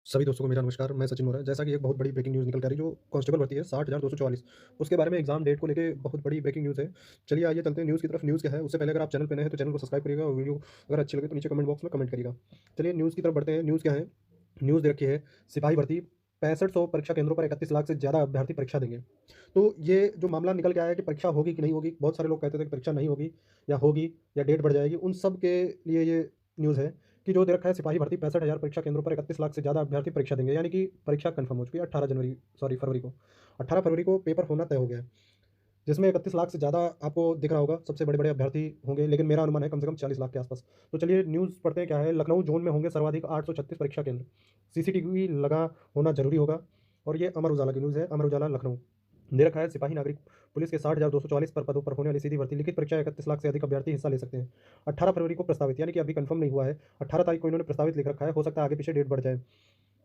सभी दोस्तों को मेरा नमस्कार। मैं सचिन मोरा। जैसा कि एक बहुत बड़ी ब्रेकिंग न्यूज़ निकल के आ रही है, जो कांस्टेबल भर्ती है 60,244, उसके बारे में एग्जाम डेट को लेके बहुत बड़ी ब्रेकिंग न्यूज़ है। चलिए आइए चलते हैं न्यूज़ की तरफ। न्यूज़ क्या है उससे पहले अगर आप चैनल पे नए हैं तो चैनल को सब्सक्राइब करिएगा और वीडियो अगर अच्छी लगे तो नीचे कमेंट बॉक्स में कमेंट करिएगा। चलिए न्यूज़ की तरफ बढ़ते हैं। न्यूज़ क्या है? न्यूज़ दे रखी है सिपाही भर्ती 6500 परीक्षा केंद्रों पर 31 लाख से ज़्यादा अभ्यर्थी परीक्षा देंगे। तो ये जो मामला निकल के आया है कि परीक्षा होगी कि नहीं होगी, बहुत सारे लोग कहते थे कि परीक्षा नहीं होगी या होगी या डेट बढ़ जाएगी, उन सब के लिए ये न्यूज़ है कि जो दे रखा है सिपाही भर्ती 65,000 परीक्षा केंद्रों पर 31 लाख से ज़्यादा अभ्यर्थी परीक्षा देंगे, यानी कि परीक्षा कन्फर्म हो चुकी है। 18 फरवरी को 18 फरवरी को पेपर होना तय हो गया है, जिसमें 31 लाख से ज़्यादा आपको दिख रहा होगा सबसे बड़े-बड़े अभ्यर्थी होंगे, लेकिन मेरा अनुमान है कम से कम 40 लाख के आसपास। तो चलिए न्यूज़ पढ़ते हैं क्या है। लखनऊ जोन में होंगे सर्वाधिक 836 परीक्षा केंद्र, सीसीटीवी लगा होना ज़रूरी होगा। और ये अमर उजाला की न्यूज़ है, अमर उजाला लखनऊ। दे रखा है सिपाही नागरिक पुलिस के 60,244 पर पदों पर होने वाली सीधी भर्ती लिखित परीक्षा 31 लाख से अधिक अभ्यर्थी हिस्सा ले सकते हैं। 18 फरवरी को प्रस्तावित, यानी कि अभी कंफर्म नहीं हुआ है। 18 तारीख को इन्होंने प्रस्तावित लिख रखा है, हो सकता है आगे पीछे डेट बढ़ जाए।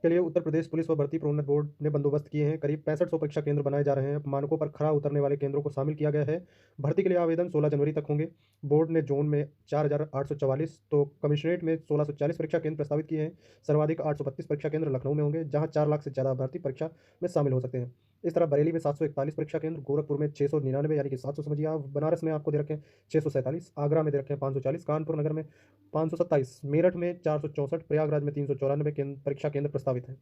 के लिए उत्तर प्रदेश पुलिस व भर्ती प्रोन्नत बोर्ड ने बंदोबस्त किए हैं। करीब 6500 परीक्षा केंद्र बनाए जा रहे हैं। मानकों पर खरा उतरने वाले केंद्रों को शामिल किया गया है। भर्ती के लिए आवेदन 16 जनवरी तक होंगे। बोर्ड ने जोन में 4,844 तो कमिश्नरेट में 1640 परीक्षा केंद्र प्रस्तावित किए हैं। सर्वाधिक 832 परीक्षा केंद्र लखनऊ में होंगे, जहां 4 लाख से ज़्यादा अभ्यर्थी परीक्षा में शामिल हो सकते हैं। इस तरह बरेली में 741 परीक्षा केंद्र, गोरखपुर में 699 यानी कि 700 समझिए आप, बनारस में आपको दे रखे हैं 647, आगरा में दे रखे हैं 540, कानपुर नगर में 527, मेरठ में 464, प्रयागराज में 394 केंद्र परीक्षा केंद्र प्रस्तावित हैं।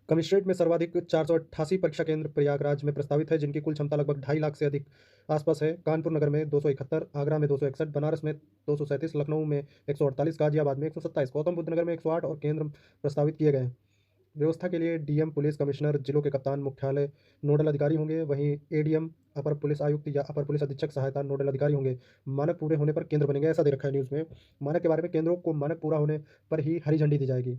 कमिश्नरेट में सर्वाधिक 488 परीक्षा केंद्र प्रयागराज में प्रस्तावित है, जिनकी कुल क्षमता लगभग 2.5 लाख से अधिक आसपास है। कानपुर नगर में 271, आगरा में 261, बनारस में 237, लखनऊ में 148, गाजियाबाद में 127, गौतम बुद्ध नगर में 108 और केंद्र प्रस्तावित किए गए हैं। व्यवस्था के लिए डीएम, पुलिस कमिश्नर, जिलों के कप्तान मुख्यालय नोडल अधिकारी होंगे, वहीं एडीएम, अपर पुलिस आयुक्त या अपर पुलिस अधीक्षक सहायता नोडल अधिकारी होंगे। मानक पूरे होने पर केंद्र बनेंगे, ऐसा दे रखा है न्यूज़ में। मानक के बारे में, केंद्रों को मानक पूरा होने पर ही हरी झंडी दी जाएगी।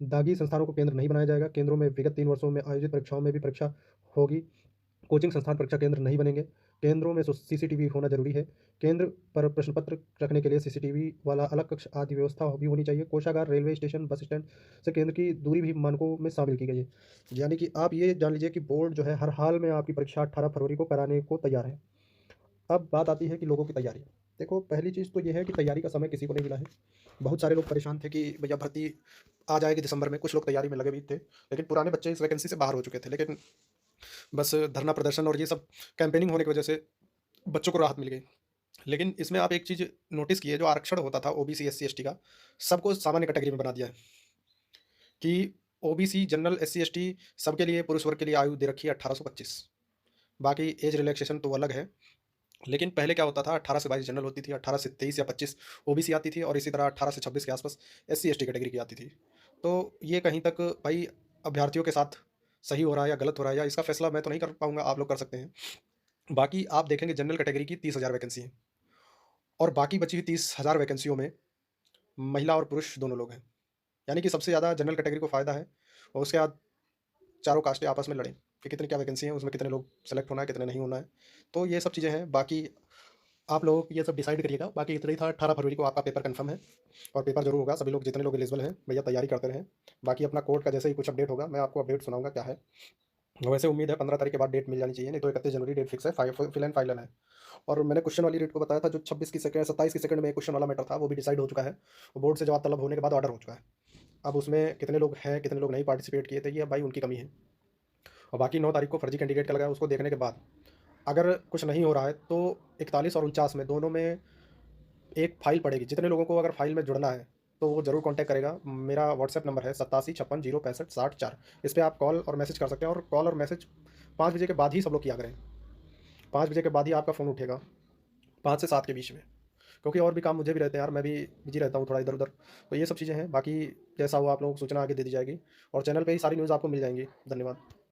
दागी संस्थानों को केंद्र नहीं बनाया जाएगा। केंद्रों में विगत 3 वर्षों में आयोजित परीक्षाओं में भी परीक्षा होगी। कोचिंग संस्थान परीक्षा केंद्र नहीं बनेंगे। केंद्रों में सीसीटीवी होना जरूरी है। केंद्र पर प्रश्न पत्र रखने के लिए सीसीटीवी वाला अलग कक्ष आदि व्यवस्था भी होनी चाहिए। कोषागार, रेलवे स्टेशन, बस स्टैंड से केंद्र की दूरी भी मानकों में शामिल की गई है। यानी कि आप ये जान लीजिए कि बोर्ड जो है हर हाल में आपकी परीक्षा 18 फरवरी को कराने को तैयार है। अब बात आती है कि लोगों की तैयारी। देखो, पहली चीज़ तो ये है कि तैयारी का समय किसी को नहीं मिला है। बहुत सारे लोग परेशान थे कि भैया भर्ती आ जाएगी दिसंबर में, कुछ लोग तैयारी में लगे भी थे, लेकिन पुराने बच्चे इस वैकेंसी से बाहर हो चुके थे। लेकिन बस धरना प्रदर्शन और ये सब कैंपेनिंग होने की वजह से बच्चों को राहत मिल गई। लेकिन इसमें आप एक चीज़ नोटिस कीजिए, जो आरक्षण होता था ओबीसी, एससी, एसटी का, सबको सामान्य कैटेगरी में बना दिया है कि ओबीसी, जनरल, एससी, एसटी सबके लिए, पुरुष वर्ग के लिए आयु दे रखी है 1825। बाकी एज रिलैक्सेशन तो अलग है। लेकिन पहले क्या होता था, 18 से 22 जनरल होती थी, 18 से 23 या 25 ओबीसी आती थी, और इसी तरह 18 से 26 के आसपास एससी एसटी कैटेगरी की आती थी। तो ये कहीं तक भाई अभ्यर्थियों के साथ सही हो रहा है या गलत हो रहा है, या इसका फैसला मैं तो नहीं कर पाऊंगा, आप लोग कर सकते हैं। बाकी आप देखेंगे जनरल कैटेगरी की 30,000 वैकेंसी है, और बाकी बची हुई 30,000 वैकेंसियों में महिला और पुरुष दोनों लोग हैं। यानी कि सबसे ज़्यादा जनरल कैटेगरी को फ़ायदा है, और उसके बाद चारों कास्टें आपस में लड़ें कि कितनी क्या वैकेंसी है, उसमें कितने लोग सेलेक्ट होना है, कितने नहीं होना है। तो ये सब चीज़ें हैं। बाकी आप लोग ये सब डिसाइड करिएगा। बाकी इतना ही था। 18 फरवरी को आपका पेपर कंफर्म है, और पेपर जरूर होगा। सभी लोग, जितने लोग एलिजिबल हैं भैया, तैयारी करते रहें। बाकी अपना कोर्ट का जैसे ही कुछ अपडेट होगा, मैं आपको अपडेट सुनाऊंगा क्या है। वैसे उम्मीद है 15 तारीख के बाद डेट मिल जानी चाहिए, नहीं तो 31 जनवरी डेट फिक्स है, फिल एंड फाइनल है। और मैंने क्वेश्चन वाली डेट को बताया था, जो 26 की सेकंड, 27 की सेकंड में क्वेश्चन वाला मैटर था, वो भी डिसाइड हो चुका है। बोर्ड से जवाब तलब होने के बाद ऑर्डर हो चुका है। अब उसमें कितने लोग हैं, कितने लोग नहीं पार्टिसिपेट किए थे, ये भाई उनकी कमी है। और बाकी 9 तारीख को फर्जी कैंडिडेट का लगा है, उसको देखने के बाद अगर कुछ नहीं हो रहा है तो 41 और 49 में दोनों में एक फ़ाइल पड़ेगी। जितने लोगों को अगर फ़ाइल में जुड़ना है तो वो ज़रूर कॉन्टैक्ट करेगा। मेरा व्हाट्सएप नंबर है 8756 065 60 4। इस पे आप कॉल और मैसेज कर सकते हैं, और कॉल और मैसेज 5 बजे के बाद ही सब लोग किया करें। 5 बजे के बाद ही आपका फ़ोन उठेगा, 5 से 7 के बीच में, क्योंकि और भी काम मुझे भी रहते हैं यार, मैं भी बिजी रहता हूँ थोड़ा इधर उधर। तो ये सब चीज़ें हैं। बाकी जैसा हो आप लोगों को सूचना आगे दे दी जाएगी, और चैनल पे ही सारी न्यूज़ आपको मिल जाएंगी। धन्यवाद।